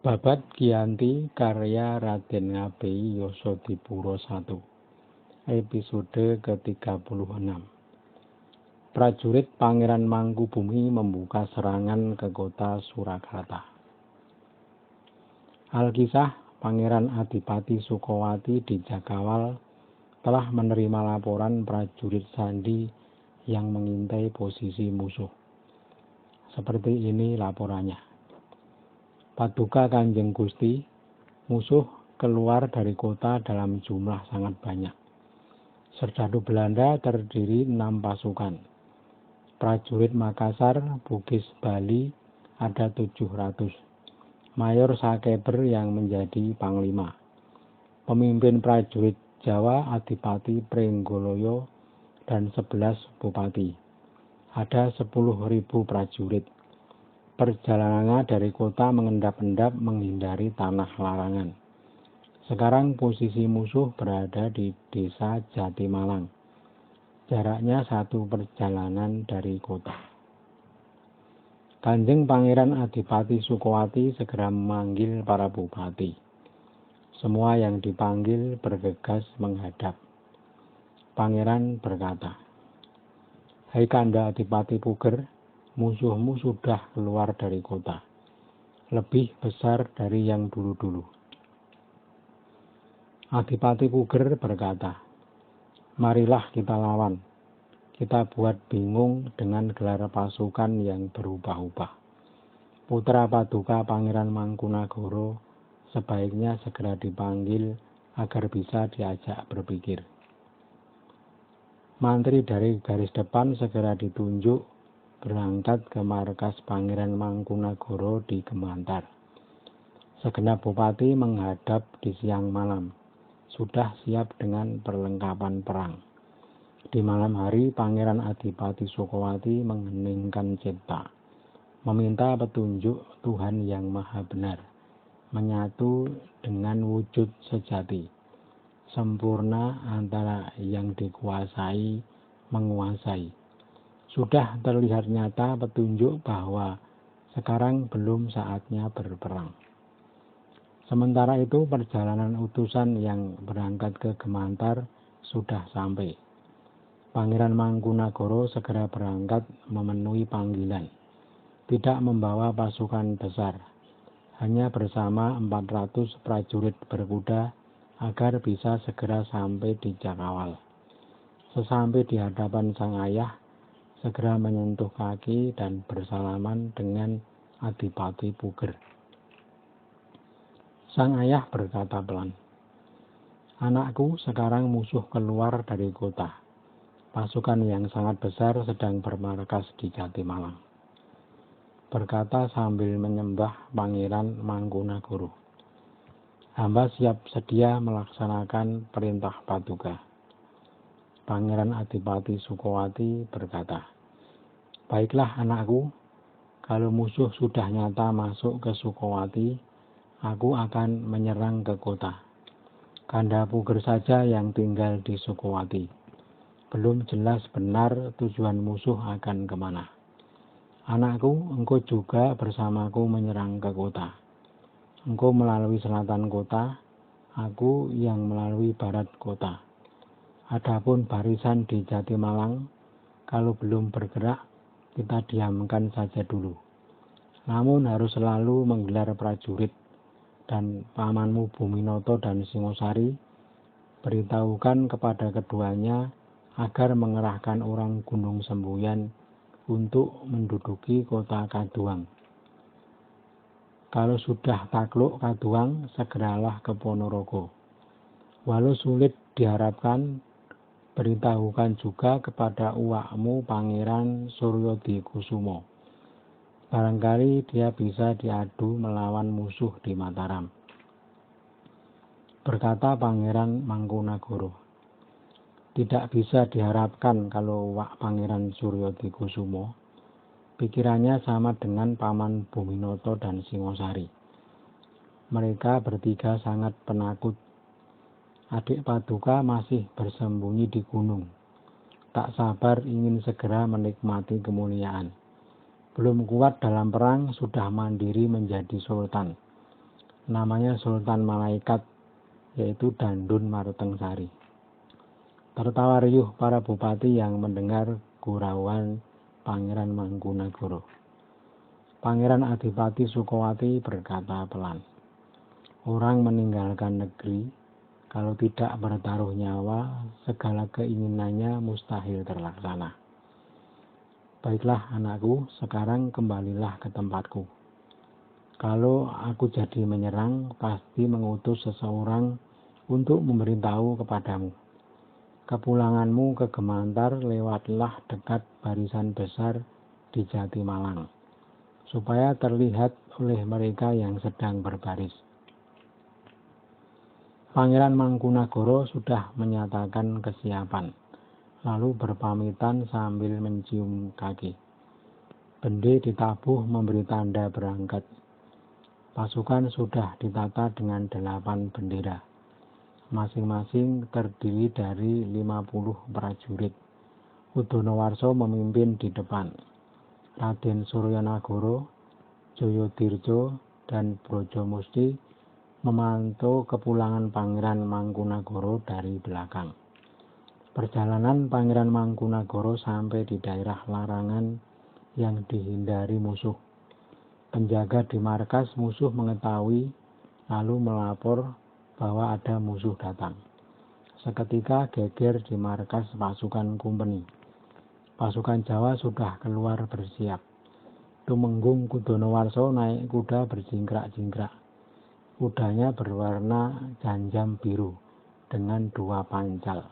Babad Giyanti karya Raden Ngabei Yasadipura I. Episode ke-36. Prajurit Pangeran Mangkubumi membuka serangan ke kota Surakarta. Alkisah Pangeran Adipati Sukowati di Jakawal telah menerima laporan prajurit sandi yang mengintai posisi musuh. Seperti ini laporannya. Paduka Kanjeng Gusti, musuh keluar dari kota dalam jumlah sangat banyak. Serdadu Belanda terdiri 6 pasukan. Prajurit Makassar, Bugis, Bali ada 700. Mayor Sakeber yang menjadi panglima. Pemimpin prajurit Jawa Adipati Prenggoloyo dan 11 bupati. Ada 10.000 prajurit. Perjalanannya dari kota mengendap-endap menghindari tanah larangan. Sekarang posisi musuh berada di desa Jatimalang. Jaraknya 1 perjalanan dari kota. Kanjeng Pangeran Adipati Sukowati segera memanggil para bupati. Semua yang dipanggil bergegas menghadap. Pangeran berkata, "Hai Kanda Adipati Puger, musuhmu sudah keluar dari kota, lebih besar dari yang dulu-dulu." Adipati Puger berkata, "Marilah kita lawan. Kita buat bingung dengan gelar pasukan yang berubah-ubah. Putra Paduka Pangeran Mangkunagara sebaiknya segera dipanggil agar bisa diajak berpikir." Mantri dari garis depan segera ditunjuk berangkat ke markas Pangeran Mangkunagara di Gemantar. Segenap bupati menghadap di siang malam, sudah siap dengan perlengkapan perang. Di malam hari, Pangeran Adipati Sukowati mengheningkan cipta, meminta petunjuk Tuhan yang Maha Benar, menyatu dengan wujud sejati, sempurna antara yang dikuasai, menguasai. Sudah terlihat nyata petunjuk bahwa sekarang belum saatnya berperang. Sementara itu perjalanan utusan yang berangkat ke Gemantar sudah sampai. Pangeran Mangkunagara segera berangkat memenuhi panggilan. Tidak membawa pasukan besar, hanya bersama 400 prajurit berkuda agar bisa segera sampai di Jakawal. Sesampai di hadapan sang ayah, segera menyentuh kaki dan bersalaman dengan Adipati Puger. Sang ayah berkata pelan, "Anakku, sekarang musuh keluar dari kota. Pasukan yang sangat besar sedang bermarkas di Jatimalang." Berkata sambil menyembah Pangeran Mangkunagara, "Hamba siap sedia melaksanakan perintah Paduka." Pangeran Adipati Sukowati berkata, "Baiklah anakku, kalau musuh sudah nyata masuk ke Sukowati, aku akan menyerang ke kota. Kanda Puger saja yang tinggal di Sukowati. Belum jelas benar tujuan musuh akan kemana. Anakku, engkau juga bersamaku menyerang ke kota. Engkau melalui selatan kota, aku yang melalui barat kota. Adapun barisan di Jatimalang, kalau belum bergerak, kita diamkan saja dulu. Namun harus selalu menggelar prajurit, dan pamanmu Buminoto dan Singosari, beritahukan kepada keduanya agar mengerahkan orang Gunung Semboyan untuk menduduki kota Kaduang. Kalau sudah takluk Kaduang, segeralah ke Ponorogo. Walau sulit diharapkan, beritahukan juga kepada uwakmu Pangeran Suryodikusumo. Barangkali dia bisa diadu melawan musuh di Mataram." Berkata Pangeran Mangkunagara, "Tidak bisa diharapkan kalau Wak Pangeran Suryodikusumo pikirannya sama dengan Paman Buminoto dan Singosari. Mereka bertiga sangat penakut. Adik Paduka masih bersembunyi di gunung. Tak sabar ingin segera menikmati kemuliaan. Belum kuat dalam perang, sudah mandiri menjadi sultan. namanya Sultan Malaikat, yaitu Dandun Martengsari. Tertawa riuh para bupati yang mendengar gurauan Pangeran Mangkunagara. Pangeran Adipati Sukowati berkata pelan, "Orang meninggalkan negeri, kalau tidak bertaruh nyawa, segala keinginannya mustahil terlaksana. Baiklah anakku, sekarang kembalilah ke tempatku. Kalau aku jadi menyerang, pasti mengutus seseorang untuk memberitahu kepadamu. Kepulanganmu ke Gemantar lewatlah dekat barisan besar di Jatimalang, supaya terlihat oleh mereka yang sedang berbaris." Pangeran Mangkunagara sudah menyatakan kesiapan, lalu berpamitan sambil mencium kaki. Bende ditabuh memberi tanda berangkat. Pasukan sudah ditata dengan 8 bendera. Masing-masing terdiri dari 50 prajurit. Udonowarso memimpin di depan. Raden Suryanagara, Jayadirja, dan Brajamusti memantau kepulangan Pangeran Mangkunagara dari belakang. Perjalanan Pangeran Mangkunagara sampai di daerah larangan yang dihindari musuh. Penjaga di markas musuh mengetahui, lalu melapor bahwa ada musuh datang. Seketika geger di markas pasukan Kumpeni. Pasukan Jawa sudah keluar bersiap. Tumenggung Kudonowarso naik kuda berjingkrak-jingkrak. Kudanya berwarna janjam biru dengan 2 pancal.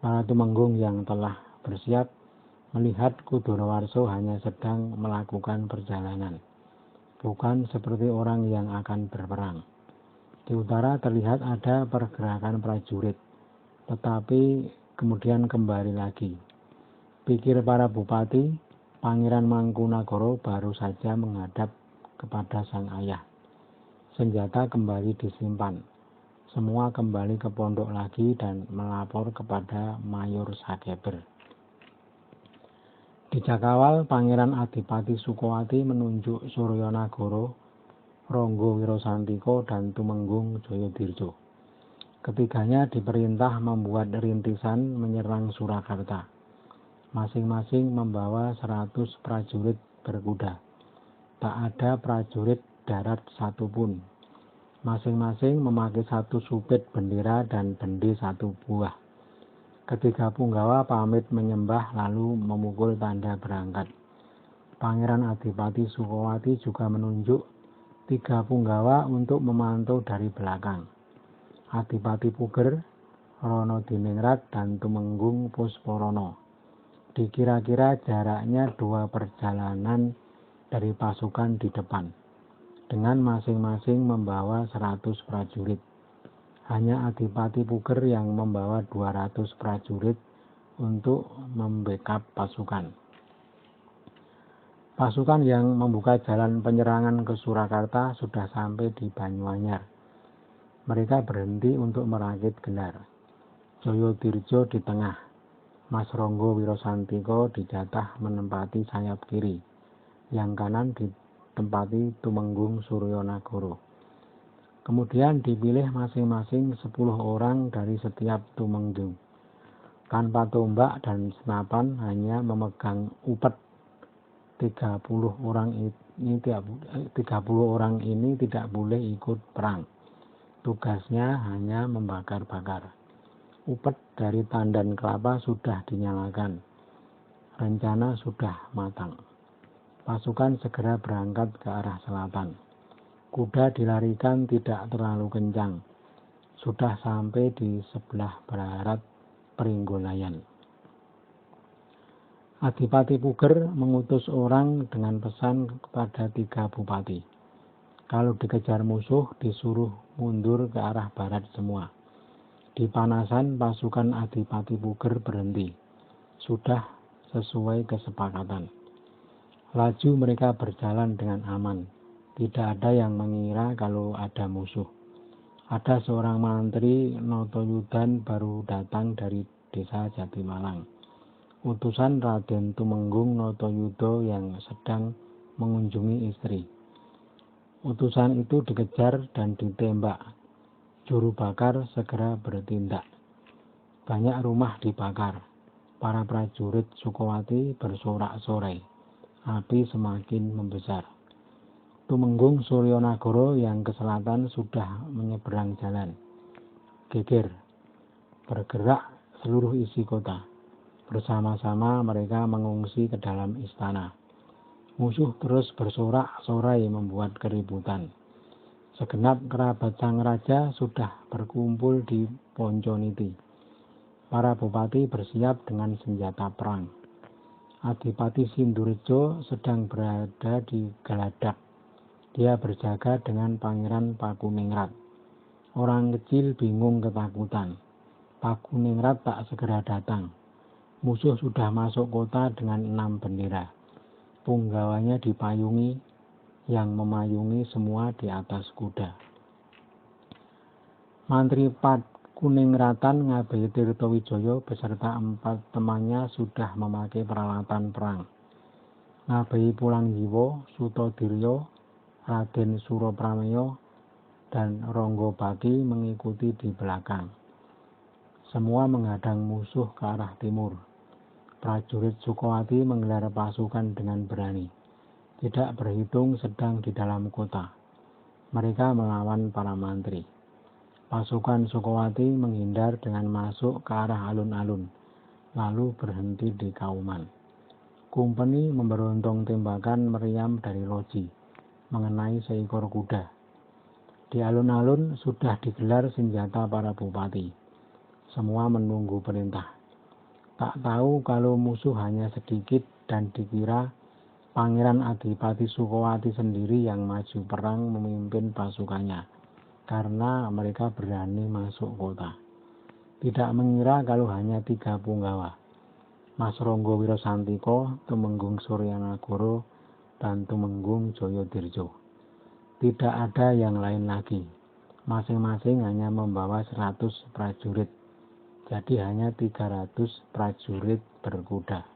Para tumenggung yang telah bersiap melihat Kudonowarso hanya sedang melakukan perjalanan, bukan seperti orang yang akan berperang. Di utara terlihat ada pergerakan prajurit, tetapi kemudian kembali lagi. Pikir para bupati, Pangeran Mangkunagara baru saja menghadap kepada sang ayah. Senjata kembali disimpan. Semua kembali ke pondok lagi dan melapor kepada Mayor Sakeber. Di Jakawal, Pangeran Adipati Sukowati menunjuk Suryanagara, Ronggo Wirosantiko, dan Tumenggung Jayadirja. Ketiganya diperintah membuat rintisan menyerang Surakarta. Masing-masing membawa 100 prajurit berkuda. Tak ada prajurit darat satupun. Masing-masing memakai 1 supit bendera dan bende 1 buah. Ketiga punggawa pamit menyembah lalu memukul tanda berangkat. Pangeran Adipati Sukowati juga menunjuk 3 punggawa untuk memantau dari belakang. Adipati Puger, Ronodiningrat, dan Tumenggung Pusporono. Dikira-kira jaraknya 2 perjalanan dari pasukan di depan, dengan masing-masing membawa 100 prajurit. Hanya Adipati Puger yang membawa 200 prajurit untuk membackup pasukan. Pasukan yang membuka jalan penyerangan ke Surakarta sudah sampai di Banyuanyar. Mereka berhenti untuk merakit gelar. Jayadirja di tengah. Mas Ronggo Wirosantiko dijatah menempati sayap kiri. Yang kanan ditempati Tumenggung Suryanagara. Kemudian dipilih masing-masing 10 orang dari setiap tumenggung. Tanpa tombak dan senapan, hanya memegang upet. 30 orang ini tidak boleh ikut perang. Tugasnya hanya membakar-bakar. Upet dari tandan kelapa sudah dinyalakan. Rencana sudah matang. Pasukan segera berangkat ke arah selatan. Kuda dilarikan tidak terlalu kencang. Sudah sampai di sebelah barat Pringgolayan. Adipati Puger mengutus orang dengan pesan kepada 3 bupati. Kalau dikejar musuh, disuruh mundur ke arah barat semua. Di Panasan, pasukan Adipati Puger berhenti. Sudah sesuai kesepakatan. Laju mereka berjalan dengan aman. Tidak ada yang mengira kalau ada musuh. Ada seorang mantri Notoyudan baru datang dari desa Jatimalang. Utusan Raden Tumenggung Notoyudo yang sedang mengunjungi istri. Utusan itu dikejar dan ditembak. Juru bakar segera bertindak. Banyak rumah dibakar. Para prajurit Sukowati bersorak-sorai. Api semakin membesar. Tumenggung Suryonagoro yang ke selatan sudah menyeberang jalan. Geger. Bergerak seluruh isi kota. Bersama-sama mereka mengungsi ke dalam istana. Musuh terus bersorak-sorai membuat keributan. Segenap kerabat sang raja sudah berkumpul di Ponconiti. Para bupati bersiap dengan senjata perang. Adipati Sindurejo sedang berada di Geladak. Dia berjaga dengan Pangeran Pakuningrat. Orang kecil bingung ketakutan. Pakuningrat tak segera datang. Musuh sudah masuk kota dengan 6 bendera. Punggawanya dipayungi, yang memayungi semua di atas kuda. Mantri Pakuningratan Ngabeyi Tirtowijoyo beserta 4 temannya sudah memakai peralatan perang. Ngabeyi Pulangjiwo, Sutodiryo, Raden Suroprameyo, dan Ronggobaki mengikuti di belakang. Semua menghadang musuh ke arah timur. Prajurit Sukowati menggelar pasukan dengan berani. Tidak berhitung sedang di dalam kota. Mereka melawan para mantri. Pasukan Sukowati menghindar dengan masuk ke arah alun-alun, lalu berhenti di Kauman. Kumpeni memberontong tembakan meriam dari loji, mengenai seekor kuda. Di alun-alun sudah digelar senjata para bupati. Semua menunggu perintah. Tak tahu kalau musuh hanya sedikit dan dikira Pangeran Adipati Sukowati sendiri yang maju perang memimpin pasukannya, karena mereka berani masuk kota. Tidak mengira kalau hanya 3 punggawa, Mas Ronggo Wirosantiko, Tumenggung Suryonagoro, dan Tumenggung Joyodirjo. Tidak ada yang lain lagi. Masing-masing hanya membawa 100 prajurit. Jadi hanya 300 prajurit berkuda.